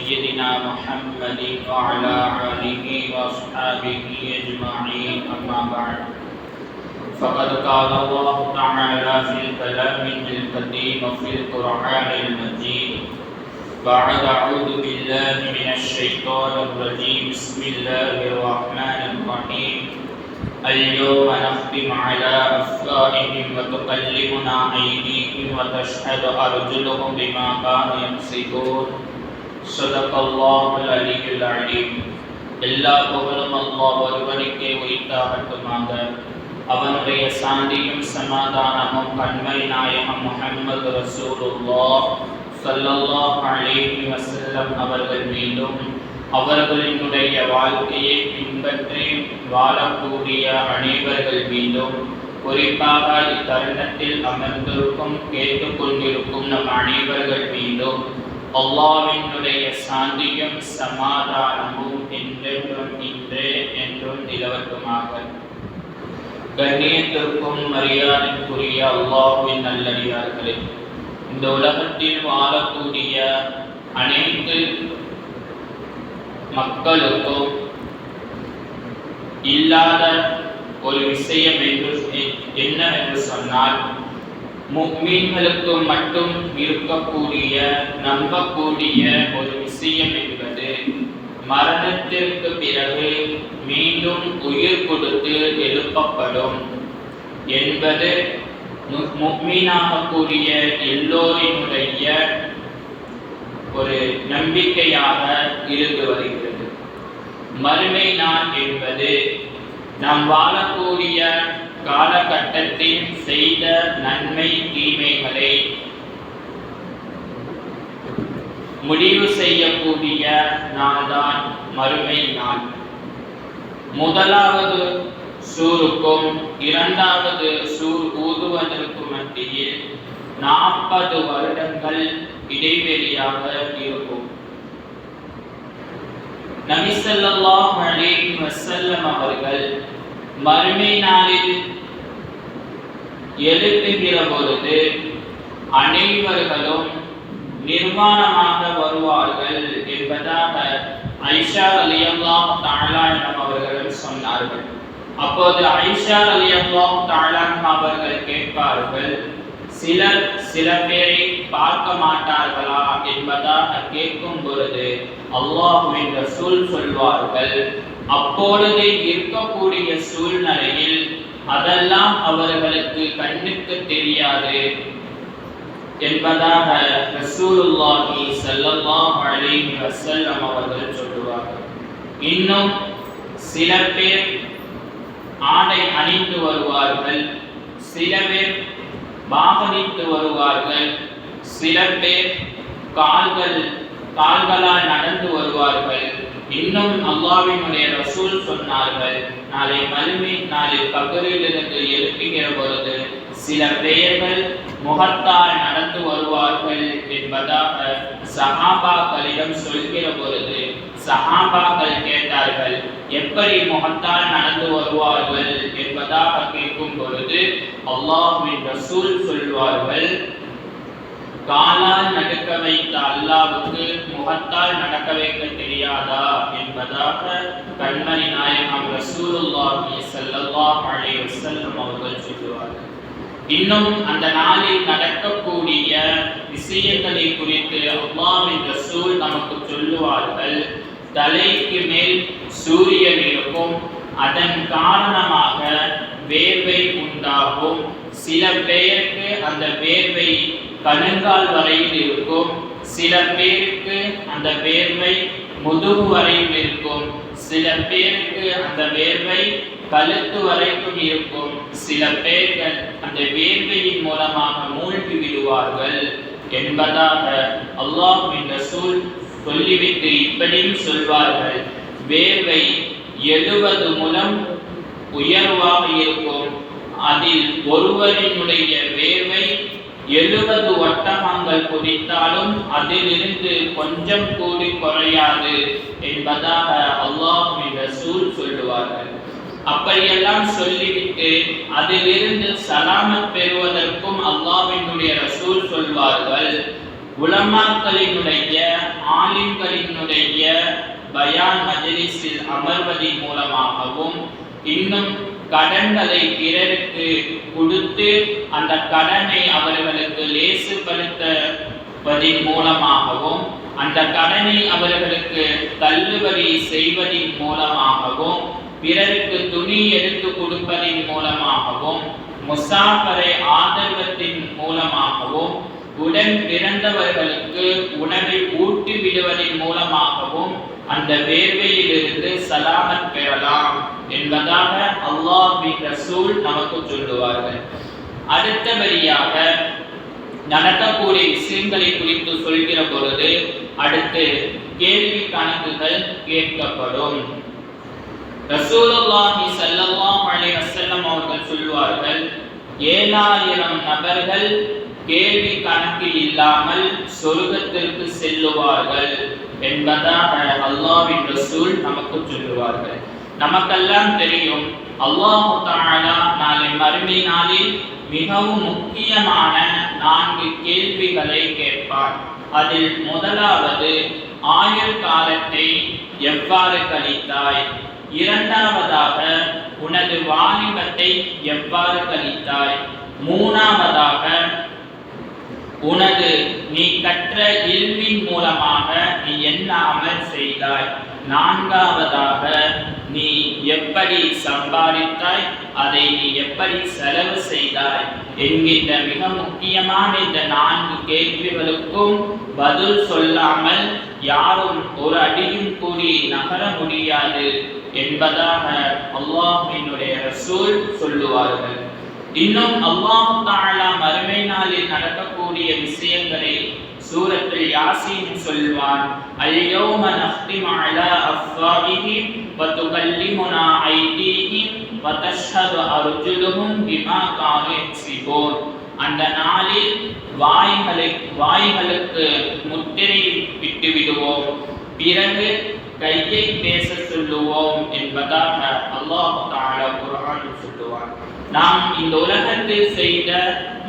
سيدنا محمد وعلى آله وأصحابه أجمعين أما بعد فقد قال الله تعالى في الكلام القديم وفي القرآن المجيد بعد أعوذ بالله من الشيطان الرجيم بسم الله الرحمن الرحيم اليوم نختم على أفواههم وتكلمنا أيديهم وتشهد أرجلهم بما كانوا يكسبون صدق الله العلي العليم எல்லா புகழும் அல்லாஹ் ஒருவனுக்கே உரித்தாகட்டுமாக. அவனுடைய சாந்தியும் சமாதானமும் கண்மை நாயகம் முஹம்மது ரசூலுல்லாஹ் ஸல்லல்லாஹு அலைஹி வஸல்லம் அவர்கள் மீதும் அவர்களினுடைய வாழ்க்கையை பின்பற்றி வாழக்கூடிய அனைவர்கள் மீதும் குறிப்பாக இத்தருணத்தில் அமர்ந்திருக்கும் கேட்டுக்கொண்டிருக்கும் நம் அனைவர்கள் மீதும் அல்லாஹ்வினுடைய சாந்தியும் சமாதானமும் என்றென்றும் இன்றே என்றும் நிலவட்டுமாக. கண்ணியத்திற்கும் மரியாதைக்குரிய அல்லாஹ்வின் நல்லடியார்களே, இந்த உலகத்தில் வாழக்கூடிய அனைத்து மக்களுக்கும் இல்லாத ஒரு விஷயம் என்னவென்று சொன்னால், முஃமின்களுக்கு மட்டும் இருக்கக்கூடிய நம்பக்கூடிய ஒரு விஷயம் என்பது மரணத்திற்கு பிறகு மீண்டும் உயிர் கொடுத்து எழுப்பப்படும் என்பது முஃமினாகக்கூடிய எல்லோரினுடைய ஒரு நம்பிக்கையாக இருந்து வருகிறது. மறுமை நாள் என்பது நாம் வாழக்கூடிய காலகட்டத்தில் செய்த நன்மை தீமைகளை முடிவு செய்யக்கூடிய நாள்தான் மறுமை நாள். முதலாவது சூருக்கும் இரண்டாவது சூர் ஊதுவதற்கு மத்தியில் 40 வருடங்கள் இடைவெளியாக இருக்கும். நபி ஸல்லல்லாஹு அலைஹி வஸல்லம் அவர்கள் மறுமை நாளில் எழுப்புகிற பொழுது அனைவர்களும் நிர்வாணமாக வருவார்கள் என்பதாக ஆயிஷா ரலியல்லாஹு தஆலா அவர்கள் சொன்னார்கள். அப்போது ஆயிஷா ரலியல்லாஹு தஆலா அவர்கள் கேட்பார்கள், சில பேரை பார்க்க மாட்டார்களா என்பதாக கேட்கும் பொழுது அல்லாஹ்வின் ரசூல் சொல்வார்கள், அப்பொழுது இருக்கக்கூடிய சூழ்நிலையில் அதெல்லாம் அவர்களுக்கு கண்ணுக்கு தெரியாது என்பதாக ரசூலுல்லாஹி ஸல்லல்லாஹு அலைஹி வஸல்லம் அவர்கள் சொல்லுவார்கள். இன்னும் சில பேர் ஆடை அணிந்து வருவார்கள், சில பேர் வாகனித்து வருவார்கள், சில பேர் கால்களால் நடந்து வருவார்கள். இன்னும் அல்லாஹ்வினுடைய ரசூல் சொன்னார்கள், நாளை மறுமை நாளில் கபரிலிருந்து எழுப்புகிற பொழுது சில பெயர்கள் முகத்தால் நடந்து வருவார்கள் என்பதாக சஹாபாக்களிடம் சொல்கிற பொழுது சஹாபாக்கள் கேட்டார்கள், எப்படி முகத்தால் நடந்து வருவார்கள் என்பதாக கேட்கும் பொழுது அல்லாஹ்வின் ரசூல் சொல்வார்கள், காலால் நடக்க வைத்த அல்லாஹ்வுக்கு முகத்தால் நடக்க வைக்க தெரியாதா என்பதாக கண்மணி நாயகம் ரசூலுல்லாஹி ஸல்லல்லாஹு அலைஹி வஸல்லம் அவர்கள் சொல்லுவார்கள். இன்னும் அந்த நாளில் நடக்கக்கூடிய விஷயங்களை குறித்து அல்லாஹ்வின் ரசூல் நமக்கு சொல்லுவார்கள், தலைக்கு மேல் சூரியன் இருக்கும், அதன் காரணமாக வேர்வை உண்டாகும். சில பேருக்கு அந்த வேர்வை கணுங்கால் வரையில் இருக்கும், சில பேருக்கு அந்த வேர்வை முதுகு வரையில் இருக்கும், சில பேருக்கு அந்த வேர்வை கழுத்து வரைக்கும் இருக்கும், சில பேர்கள் அந்த வேர்வையின் மூலமாக மூழ்கி விடுவார்கள் என்பதாக அல்லாஹ்வின் ரசூல் சொல்லிவிட்டு இப்படியும் சொல்வார்கள், வேர்வை 70 முழம் உயர்வாக இருக்கும், அதில் ஒருவரினுடைய வேர்வை 70 ஒட்டகங்கள் குடித்தாலும் அதிலிருந்து கொஞ்சம் கூடி குறையாது என்பதாக அல்லாஹ்வின் ரசூல் சொல்லுவார்கள். அப்படியெல்லாம் சொல்லிவிட்டு அதிலிருந்து சலாமத் பெறுவதற்கும் அல்லாஹ்வினுடைய ரசூல் சொல்வார்கள், உலமாக்களினுடைய ஆலிம்களினுடைய பயான் மஜ்லிஸில் அமர்வதின் மூலமாகவும், இன்னும் கடன்களை பிறருக்கு கொடுத்து அந்த கடனை அவர்களுக்கு லேசுபடுத்துவதின் மூலமாகவும், அந்த கடனை அவர்களுக்கு தள்ளுபடி செய்வதின் மூலமாகவும், பிறருக்கு துணி எடுத்து கொடுப்பதின் மூலமாகவும், முசாஃபரை ஆதரவத்தின் மூலமாகவும், உடன் பிறந்தவர்களுக்கு உணவை ஊட்டி விடுவதன் மூலமாகவும் அந்த வேர்வையிலிருந்து சலாமத் பெறலாம் என்பதாக அல்லாஹ்வின் ரசூல் நமக்கு சொல்லுவார்கள். அடுத்தபடியாக நடக்கக்கூடிய விஷயங்களை குறித்து சொல்கிற பொழுது அடுத்து கேள்வி கணக்குகள் கேட்கப்படும். ரசூலுல்லாஹி ஸல்லல்லாஹு அலைஹி வஸல்லம் அவர்கள் சொல்வார்கள், 7000 நபர்கள் கேள்வி கணக்கு இல்லாமல் சொர்க்கத்திற்கு செல்லுவார்கள் என்பதாக அல்லாஹ்வின் ரசூல் நமக்கு சொல்லுவார்கள். நமக்கெல்லாம் தெரியும், அல்லாஹ் தஆலா நாளை மறுமை நாளில் மிகவும் முக்கியமான 4 கேள்விகளை கேட்பார். அதில் முதலாவது, ஆயுள் காலத்தை எவ்வாறு கழித்தாய்? இரண்டாவதாக, உனது வாலிபத்தை எவ்வாறு கழித்தாய்? மூணாவதாக, உனது நீ கற்ற இல்மின் மூலமாக நீ என்ன அமல் செய்தாய்? நான்காவதாக, நீ எப்படி சம்பாதித்தாய், அதை நீ எப்படி செலவு செய்தாய் என்கின்ற மிக முக்கியமான இந்த 4 கேள்விகளுக்கும் பதில் சொல்லாமல் யாரும் ஒரு அடியும் கூடி நகர முடியாது என்பதாக அல்லாஹ்வினுடைய ரசூல் சொல்லுவார்கள். இன்னும் அல்லாஹ் தஆலா மறுமை நாளில் நடக்கக்கூடிய விஷயங்களை சூரத்துல் யாசீன் சொல்வான். அல்-யௌம நஹ்திமு அலா அஃவாஹிஹிம் வ துகல்லிமுனா ஐதீஹிம் வ தஷ்ஹது அர்ஜுலுஹும் பிமா கானூ யக்ஸிபூன். அந்த நாளில் வாய்களுக்கு முத்திரை விட்டு விடுவோம், பிறகு கையை பேச சொல்லுவோம் என்பதாக அல்லாஹ் தஆலா குர்ஆனில் சொல்லுவான். நாம் இந்த உலகத்தில் செய்த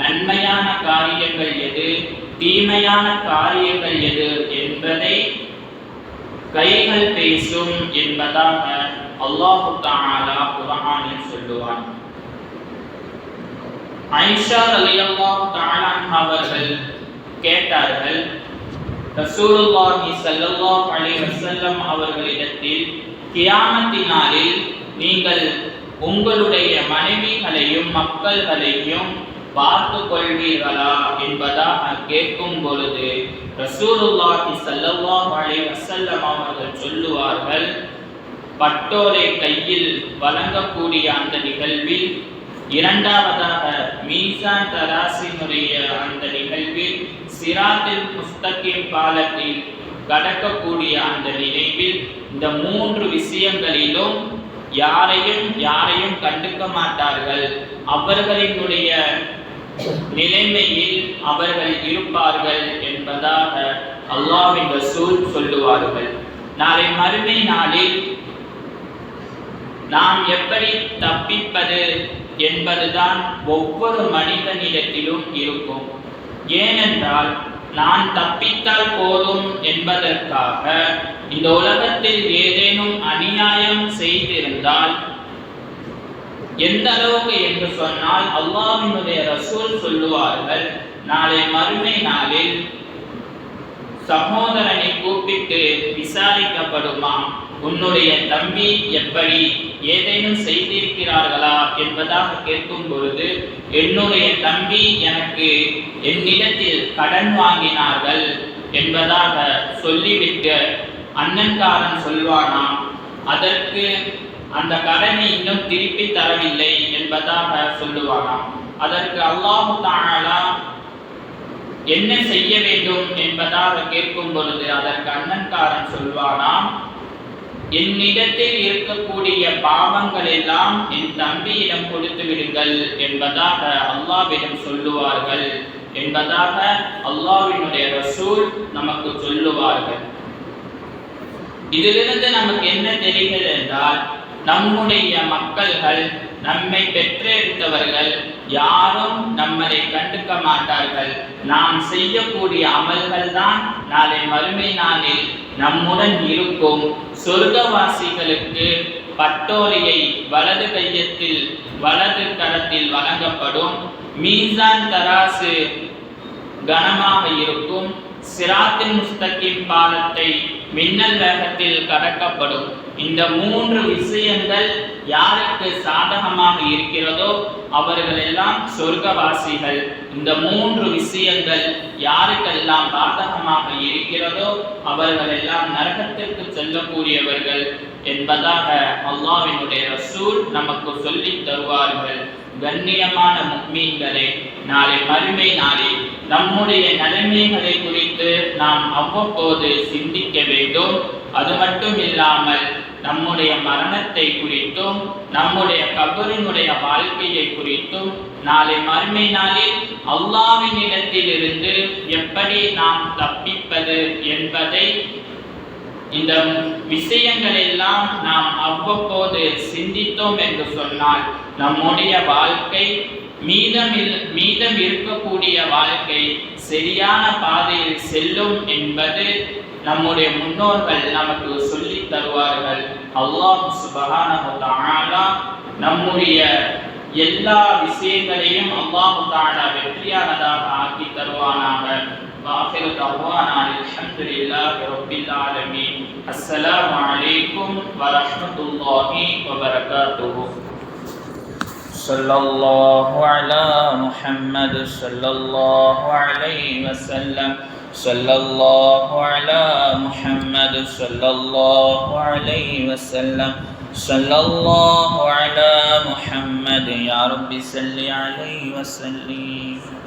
நன்மையான காரியங்கள் எது, தீமையான காரியங்கள் எது என்பதை கைகள் பேசும் என்பதாக அல்லாஹ் தஆலா குர்ஆனில் சொல்லுவான். ஆயிஷா ரலியல்லாஹு தஆலா அவர்கள் கேட்டார்கள், ரசூலுல்லாஹி ஸல்லல்லாஹு அலைஹி வஸல்லம் அவர்களிடத்தில், கியாமத்தினாலில் நீங்கள் உங்களுடைய மனைவிகளையும் மக்கள்களையும் பார்த்து கொள்வீர்களா என்பதாக கேட்கும் பொழுது ரசூலுல்லாஹி ஸல்லல்லாஹு அலைஹி வஸல்லம் அவர்கள் சொல்லுவார்கள், பட்டோலை கையில் வழங்கக்கூடிய அந்த நிகழ்வில், இரண்டாவதாக மீசான் தராசினுடைய அந்த நிகழ்வில், சிராத்தில் முஸ்தகிம் பாலத்தில் கடக்கக்கூடிய அந்த நினைவில், இந்த 3 விஷயங்களிலும் யாரையும் கண்டுக்க மாட்டார்கள். அவர்களினுடைய நிலைமையில் அவர்கள் இருப்பார்கள் என்பதாக அல்லாஹ்வின் ரசூல் சொல்லுவார்கள். நாளை மறுமை நாளில் நாம் எப்படி தப்பிப்பது என்பதுதான் ஒவ்வொரு மனிதனிடத்திலும் இருக்கும். ஏனென்றால் நான் தப்பித்தால் போதும் என்பதற்காக இந்த உலகத்தில் ஏதேனும் அநியாயம் செய்திருந்தால், எந்த அளவுக்கு என்று சொன்னால் அல்லாஹ்வினுடைய ரசூல் சொல்லுவார்கள், நாளை மறுமை நாளில் சகோதரனை கூப்பிட்டு விசாரிக்கப்படுமா, உன்னுடைய தம்பி எப்படி ஏதேனும் செய்திருக்கிறார்களா என்பதாக கேட்கும் பொழுது, என்னுடைய தம்பி எனக்கு என்னிடத்தில் கடன் வாங்கினார்கள் என்பதாக சொல்லிவிட்டு அண்ணன்காரன் சொல்வானாம், அதற்கு அந்த கடனை இன்னும் திருப்பி தரவில்லை என்பதாக சொல்லுவானாம். அதற்கு அல்லாஹ் தஆலா என்ன செய்ய வேண்டும் என்பதாக கேட்கும் பொழுது அதற்கு அண்ணன்காரன் சொல்வானாம், என்னிடத்தில் இருக்கக்கூடிய பாவங்கள் எல்லாம் என் தம்பியிடம் கொடுத்து விடுங்கள் என்பதாக அல்லாஹ்விடம் சொல்லுவார்கள் என்பதாக அல்லாஹ்வினுடைய ரசூல் நமக்கு சொல்லுவார்கள். இதிலிருந்து நமக்கு என்ன தெரிகிறது என்றால், நம்முடைய மக்கள்கள், நம்மை பெற்றெடுத்தவர்கள் யாரும் நம்மளை கண்டுக்க மாட்டார்கள். நாம் செய்யக்கூடிய அமல்கள் தான் நாளை மறுமை நாளில் நம்முடன் இருக்கும். சொர்க்கவாசிகளுக்கு பட்டோலியை வலது கரத்தில் வழங்கப்படும். மீசான் தராசு கனமாக இருக்கும். சிராத்தின் முஸ்தகிம் பாலத்தை மின்னல் வேகத்தில் கடக்கப்படும். இந்த 3 விஷயங்கள் யாருக்கு சாதகமாக இருக்கிறதோ அவர்கள் எல்லாம் சொர்க்கவாசிகள். இந்த 3 விஷயங்கள் யாருக்கெல்லாம் பாதகமாக இருக்கிறதோ அவர்கள் எல்லாம் நரகத்திற்கு செல்லக்கூடியவர்கள் என்பதாக அல்லாஹ்வினுடைய ரசூல் நமக்கு சொல்லித் தருவார்கள். கண்ணியமான முஃமின்களே, நாளை மறுமை நாளில் நம்முடைய நிலைமைகளை குறித்து நாம் அவ்வப்போது சிந்திக்க வேண்டும். அது மட்டும் இல்லாமல் நம்முடைய மரணத்தை குறித்தும் நம்முடைய கபரினுடைய வாழ்க்கையை குறித்தும் நாளை மறுமை நாளில் அல்லாஹ்வினிடத்திலிருந்து எப்படி நாம் தப்பிப்பது என்பதை இந்த விஷயங்கள் எல்லாம் நாம் அவ்வப்போது சிந்தித்தோம் என்று சொன்னால் நம்முடைய வாழ்க்கை மீதம் இருக்கக்கூடிய வாழ்க்கை சரியான பாதையில் செல்லும் என்பது நம்முடைய முன்னோர்கள் நமக்கு சொல்லித் தருவார்கள். அல்லாஹ் சுப்ஹானஹு வ தஆலா நம்முடைய எல்லா விஷயங்களையும் அல்லாஹ் தஆலா வெற்றியானதாக ஆக்கி தருவானாக. ஆகிரு தஅவானா அல்ஹம்துலில்லாஹி ரப்பில் ஆலமீன். அஸ்ஸலாமு அலைக்கும் வ ரஹ்மத்துல்லாஹி வ பரகாத்துஹு. ஸல்லல்லாஹு அலா முஹம்மது ஸல்லல்லாஹு அலைஹி வஸல்லம். ஸல்லல்லாஹு அலா முஹம்மது ஸல்லல்லாஹு அலைஹி வஸல்லம். ஸல்லல்லாஹு அலா முஹம்மது யா ரப்பி ஸல்லி அலைஹி வஸல்லிம்.